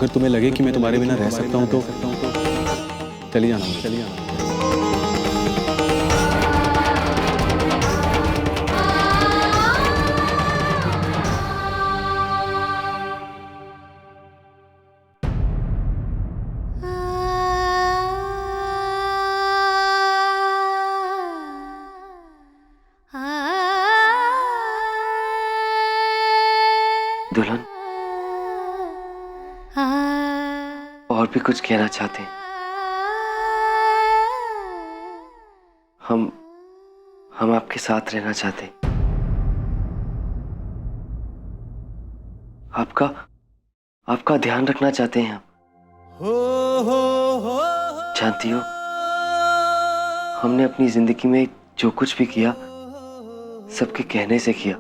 अगर तुम्हें लगे कि मैं तुम्हारे बिना रह सकता हूँ तो चली जाना, चली जाना। दुल्हन, और भी कुछ कहना चाहते हैं? हम आपके साथ रहना चाहते हैं। आपका ध्यान रखना चाहते हैं हम। जानती हो, हमने अपनी जिंदगी में जो कुछ भी किया सबके कहने से किया।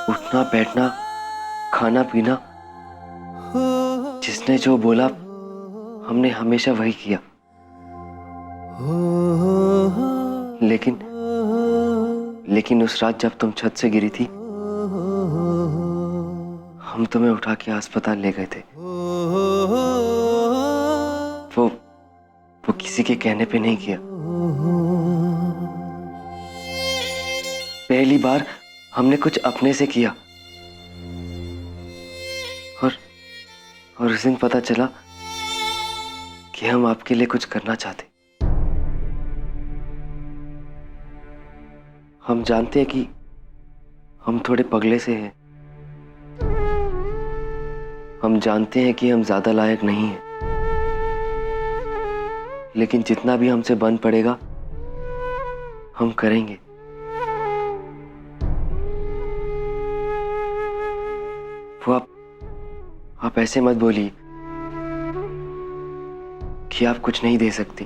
उठना बैठना, खाना पीना, जिसने जो बोला हमने हमेशा वही किया। लेकिन उस रात जब तुम छत से गिरी थी, हम तुम्हें उठा के अस्पताल ले गए थे। वो किसी के कहने पे नहीं किया। पहली बार हमने कुछ अपने से किया। और उस दिन पता चला कि हम आपके लिए कुछ करना चाहते। हम जानते हैं कि हम थोड़े पगले से हैं। हम जानते हैं कि हम ज्यादा लायक नहीं हैं। लेकिन जितना भी हमसे बन पड़ेगा हम करेंगे। वो आप ऐसे मत बोलिए कि आप कुछ नहीं दे सकती।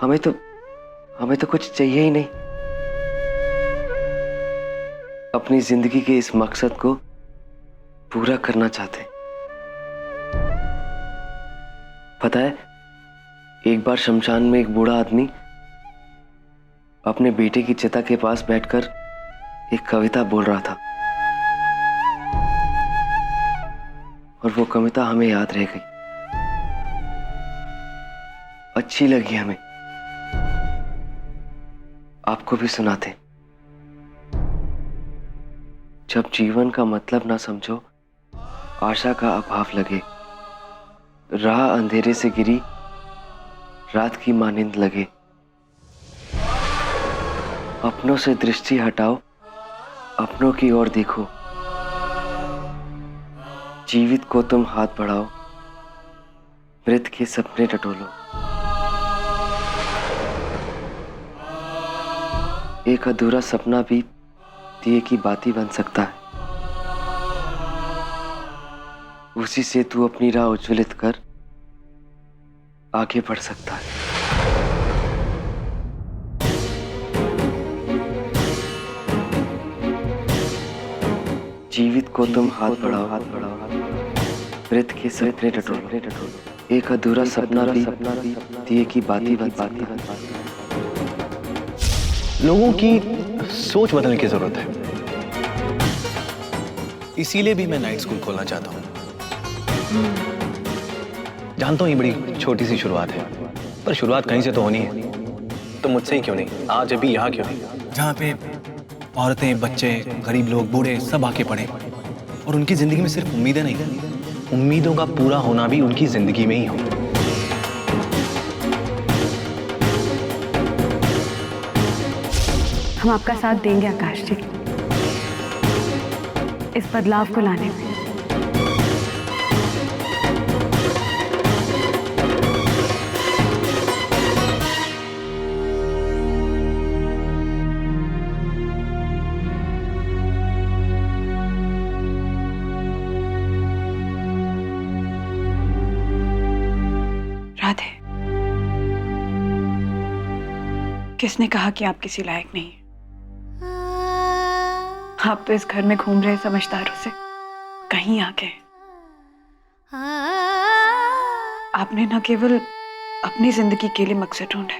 हमें तो कुछ चाहिए ही नहीं। अपनी जिंदगी के इस मकसद को पूरा करना चाहते। पता है, एक बार शमशान में एक बूढ़ा आदमी अपने बेटे की चिता के पास बैठकर एक कविता बोल रहा था, और वो कविता हमें याद रह गई। अच्छी लगी हमें, आपको भी सुनाते। जब जीवन का मतलब ना समझो, आशा का अभाव लगे, राह अंधेरे से गिरी, रात की मानिंद लगे। अपनों से दृष्टि हटाओ, अपनों की ओर देखो। जीवित को तुम हाथ बढ़ाओ, मृत के सपने टटोलो। एक अधूरा सपना भी दिए की बाती बन सकता है। उसी से तू अपनी राह उज्ज्वलित कर आगे बढ़ सकता है। जीवित को तुम हाथ बढ़ाओ, मृत के सपने टटोलो। एक अधूरा सपना भी दिए की बाती बन सकता है। लोगों की सोच बदलने की जरूरत है। इसीलिए भी मैं नाइट स्कूल खोलना चाहता हूँ। जानता हूँ ये बड़ी छोटी सी शुरुआत है, पर शुरुआत कहीं से तो होनी है। तो मुझसे ही क्यों नहीं, आज अभी यहाँ क्यों नहीं, जहाँ पे औरतें, बच्चे, गरीब लोग, बूढ़े सब आके पढ़े और उनकी जिंदगी में सिर्फ उम्मीदें नहीं, उम्मीदों का पूरा होना भी उनकी जिंदगी में ही हो। हम आपका साथ देंगे आकाश जी, इस बदलाव को लाने में। राधे, किसने कहा कि आप किसी लायक नहीं? आप तो इस घर में घूम रहे समझदारों से कहीं आगे। आपने न केवल अपनी जिंदगी के लिए मकसद ढूंढे,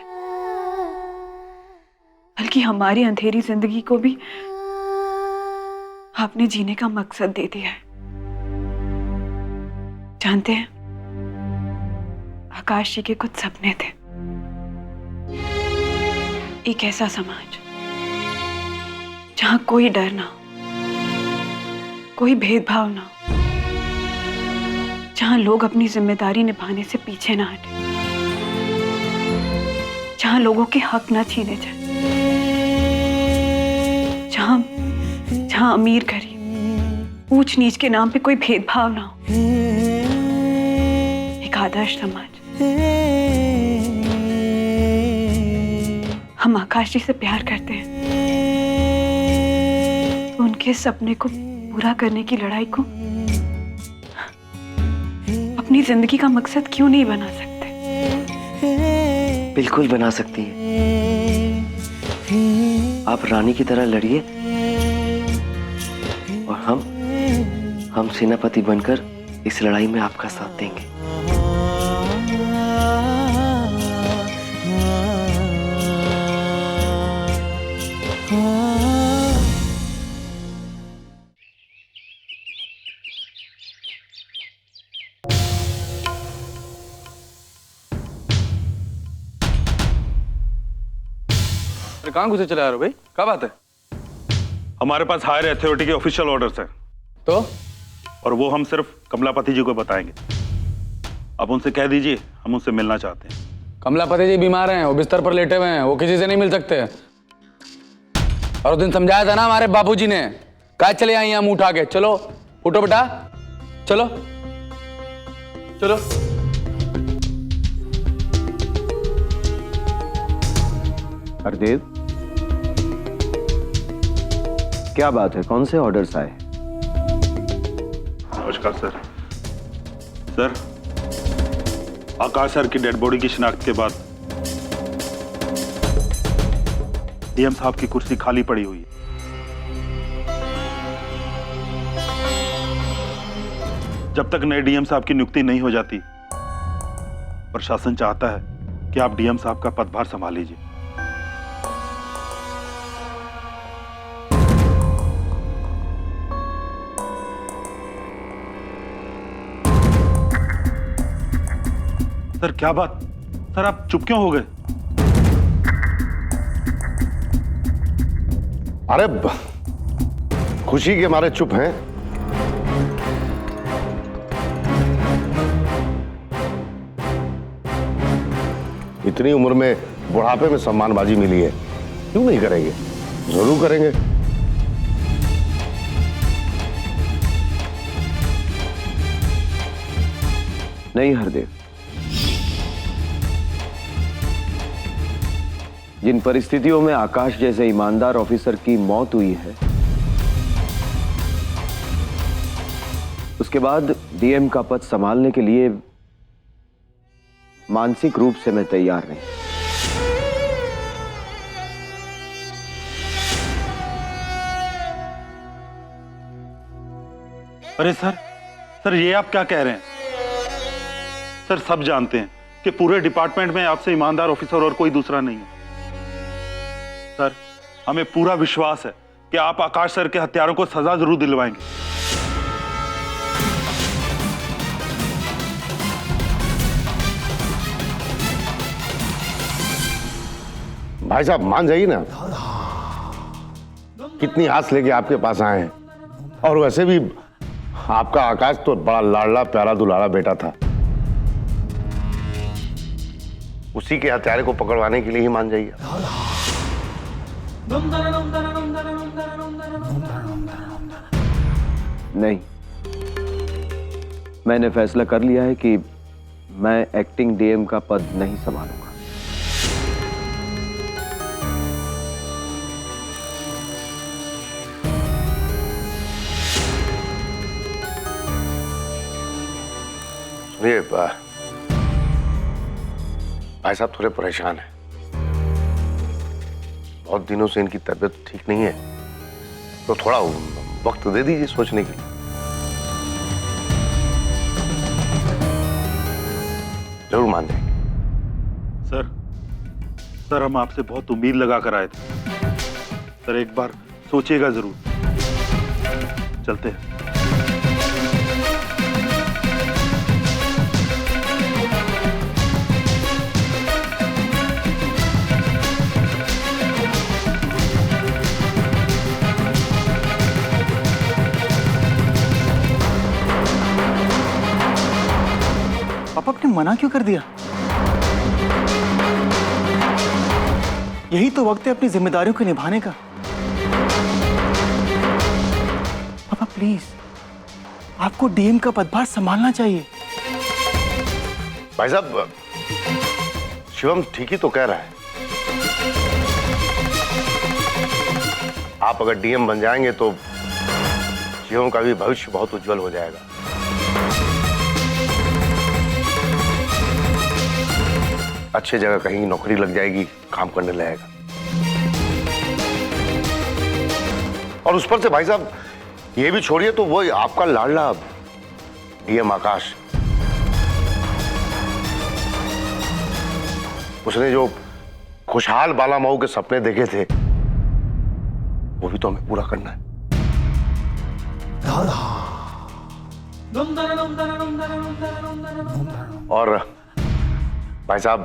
बल्कि हमारी अंधेरी जिंदगी को भी आपने जीने का मकसद दे दिया है। जानते हैं, आकाश जी के कुछ सपने थे। एक ऐसा समाज जहां कोई डर ना हो, कोई भेदभाव ना हो, जहां लोग अपनी जिम्मेदारी निभाने से पीछे ना हटे, जहां लोगों के हक ना छीने जाए, जहां अमीर गरीब ऊंच नीच के नाम पे कोई भेदभाव ना हो। एक आदर्श समाज। हम आकाश जी से प्यार करते हैं, उनके सपने को पूरा करने की लड़ाई को अपनी जिंदगी का मकसद क्यों नहीं बना सकते? बिल्कुल बना सकती है। आप रानी की तरह लड़िए और हम सेनापति बनकर इस लड़ाई में आपका साथ देंगे। कहाँ घुसे चले आ रहे हो भाई? क्या बात है? हमारे पास हायर अथॉरिटी के ऑफिशियल ऑर्डर्स हैं तो और वो हम सिर्फ कमलापति जी को बताएंगे। अब उनसे कह दीजिए हम उनसे मिलना चाहते हैं। कमलापति जी बीमार हैं, वो बिस्तर पर लेटे हुए हैं, वो किसी से नहीं मिल सकते। और उस दिन समझाया था ना हमारे बाबूजी ने, कहा चले आई हम उठा के। चलो उठो बेटा, चलो चलो। हरदेव, क्या बात है? कौन से ऑर्डर्स आए? नमस्कार सर। सर, आकाश सर की डेड बॉडी की शिनाख्त के बाद डीएम साहब की कुर्सी खाली पड़ी हुई है। जब तक नए डीएम साहब की नियुक्ति नहीं हो जाती, प्रशासन चाहता है कि आप डीएम साहब का पदभार संभाल लीजिए। सर क्या बात? सर आप चुप क्यों हो गए? अरे खुशी के मारे चुप हैं। इतनी उम्र में बुढ़ापे में सम्मानबाजी मिली है, क्यों नहीं करेंगे? जरूर करेंगे। नहीं हरदेव, जिन परिस्थितियों में आकाश जैसे ईमानदार ऑफिसर की मौत हुई है, उसके बाद डीएम का पद संभालने के लिए मानसिक रूप से मैं तैयार नहीं। अरे सर ये आप क्या कह रहे हैं? सर सब जानते हैं कि पूरे डिपार्टमेंट में आपसे ईमानदार ऑफिसर और कोई दूसरा नहीं है। सर हमें पूरा विश्वास है कि आप आकाश सर के हत्यारों को सजा जरूर दिलवाएंगे। भाई साहब मान जाइए ना, कितनी आस लेके आपके पास आए हैं। और वैसे भी आपका आकाश तो बड़ा लाडला प्यारा दुलारा बेटा था, उसी के हत्यारे को पकड़वाने के लिए ही मान जाइए। नहीं, मैंने फैसला कर लिया है कि मैं एक्टिंग डीएम का पद नहीं संभालूंगा। सुनिए भाई साहब थोड़े परेशान हैं, बहुत दिनों से इनकी तबीयत ठीक नहीं है, तो थोड़ा वक्त दे दीजिए सोचने के लिए। जरूर मान जाएंगे। सर सर हम आपसे बहुत उम्मीद लगा कर आए थे। सर एक बार सोचिएगा जरूर। चलते हैं। पापा आपने मना क्यों कर दिया? यही तो वक्त है अपनी जिम्मेदारियों को निभाने का। पापा प्लीज, आपको डीएम का पदभार संभालना चाहिए। भाई साहब, शिवम ठीक ही तो कह रहा है। आप अगर डीएम बन जाएंगे तो शिवम का भी भविष्य बहुत उज्जवल हो जाएगा। अच्छे जगह कहीं नौकरी लग जाएगी, काम करने लगेगा। और उस पर से भाई साहब ये भी छोड़िए तो वो आपका लाडला डीएम आकाश, उसने जो खुशहाल बाला मऊ के सपने देखे थे वो भी तो हमें पूरा करना है। और भाई साहब,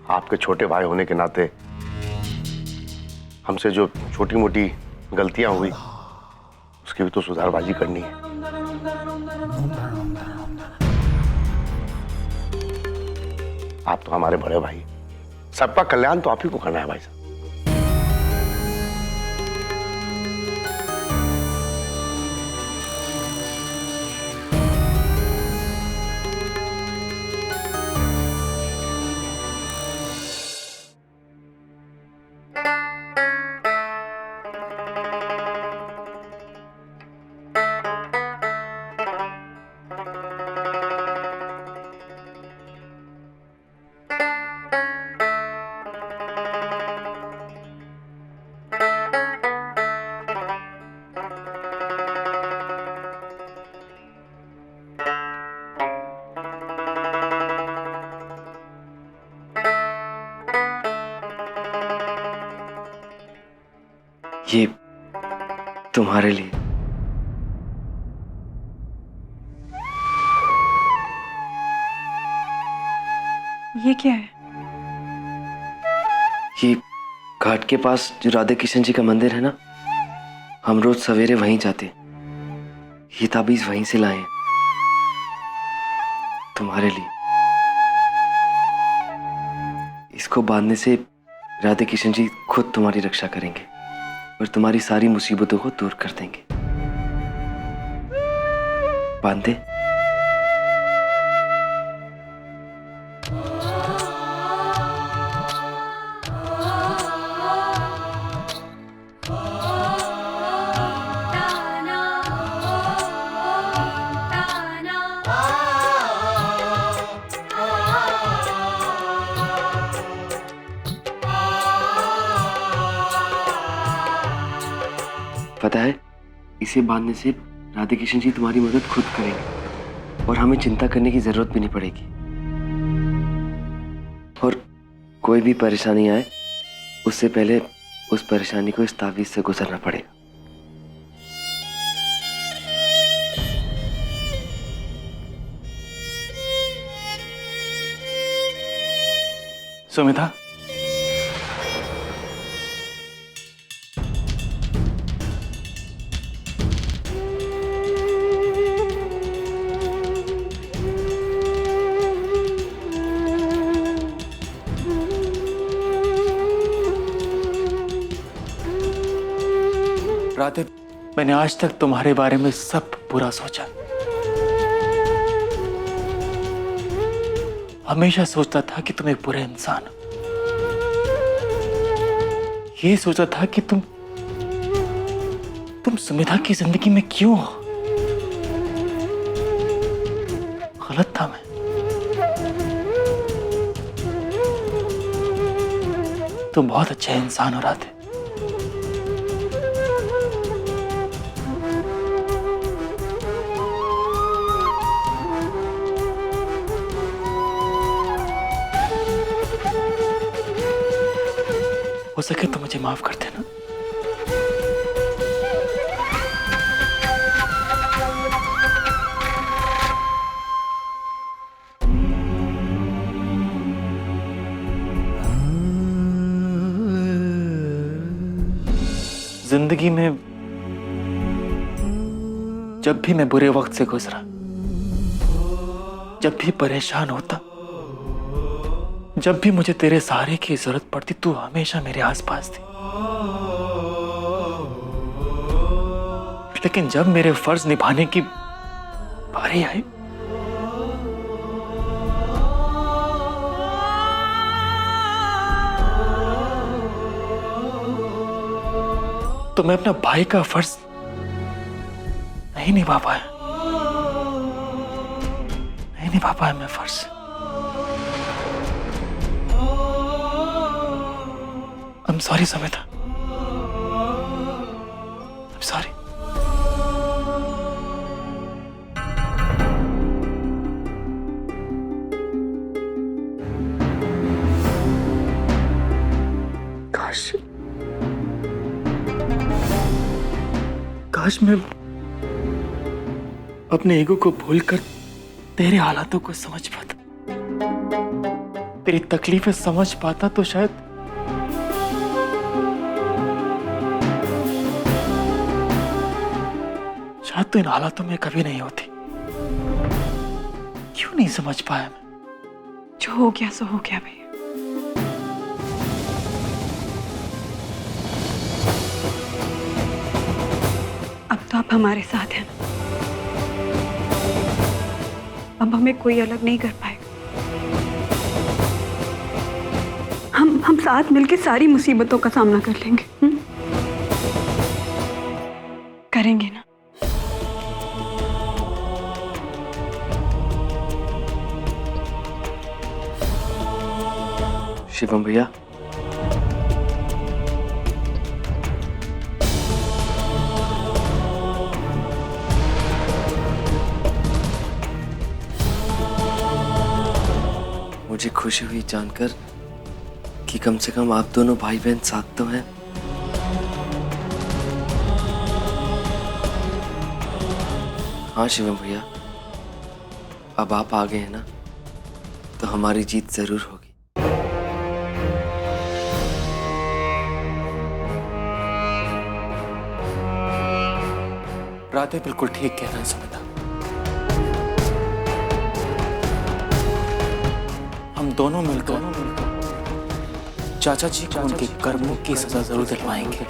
आपके छोटे भाई होने के नाते हमसे जो छोटी मोटी गलतियां हुई उसकी भी तो सुधारबाजी करनी है। आप तो हमारे बड़े भाई, सबका कल्याण तो आप ही को करना है भाई साहब। ये तुम्हारे लिए। ये क्या है? ये घाट के पास जो राधे किशन जी का मंदिर है ना, हम रोज सवेरे वहीं जाते। ये ताबीज वहीं से लाए हैं तुम्हारे लिए। इसको बांधने से राधे किशन जी खुद तुम्हारी रक्षा करेंगे और तुम्हारी सारी मुसीबतों को दूर कर देंगे। बांधे? पता है, इसे बांधने से राधे किशन जी तुम्हारी मदद खुद करेंगे और हमें चिंता करने की जरूरत भी नहीं पड़ेगी। और कोई भी परेशानी आए उससे पहले उस परेशानी को इस तावीज से गुजरना पड़ेगा। सुमिता, राधे, मैंने आज तक तुम्हारे बारे में सब बुरा सोचा। हमेशा सोचता था कि तुम एक बुरे इंसान हो। ये सोचा था कि तुम सुमिता की जिंदगी में क्यों हो। गलत था मैं। तुम बहुत अच्छे इंसान हो राधे। हो सके तो मुझे माफ कर देना। जिंदगी में जब भी मैं बुरे वक्त से गुजरा, जब भी परेशान होता, जब भी मुझे तेरे सहारे की जरूरत पड़ती, तू हमेशा मेरे आसपास थी। लेकिन जब मेरे फर्ज निभाने की बारी आई, तो मैं अपना भाई का फर्ज नहीं निभा पाया, नहीं निभा पाया मैं फर्ज। I'm sorry Samita, I'm sorry। काश मैं अपने ईगो को भूलकर तेरे हालातों को समझ पाता, तेरी तकलीफें समझ पाता, तो शायद तो इन हालातों में कभी नहीं होती। क्यों नहीं समझ पाया मैं? जो हो गया सो हो गया भैया। अब तो आप हमारे साथ हैं ना, अब हमें कोई अलग नहीं कर पाएगा। हम साथ मिलके सारी मुसीबतों का सामना कर लेंगे। करेंगे ना? शिवम भैया, मुझे खुशी हुई जानकर कि कम से कम आप दोनों भाई बहन साथ तो हैं। हाँ शिवम भैया, अब आप आ गए हैं ना, तो हमारी जीत जरूर होगी। राधे बिल्कुल ठीक कह रहा है सुमिता। हम दोनों मिलकर चाचा जी को उनके कर्मों की सजा जरूर दिलवाएंगे।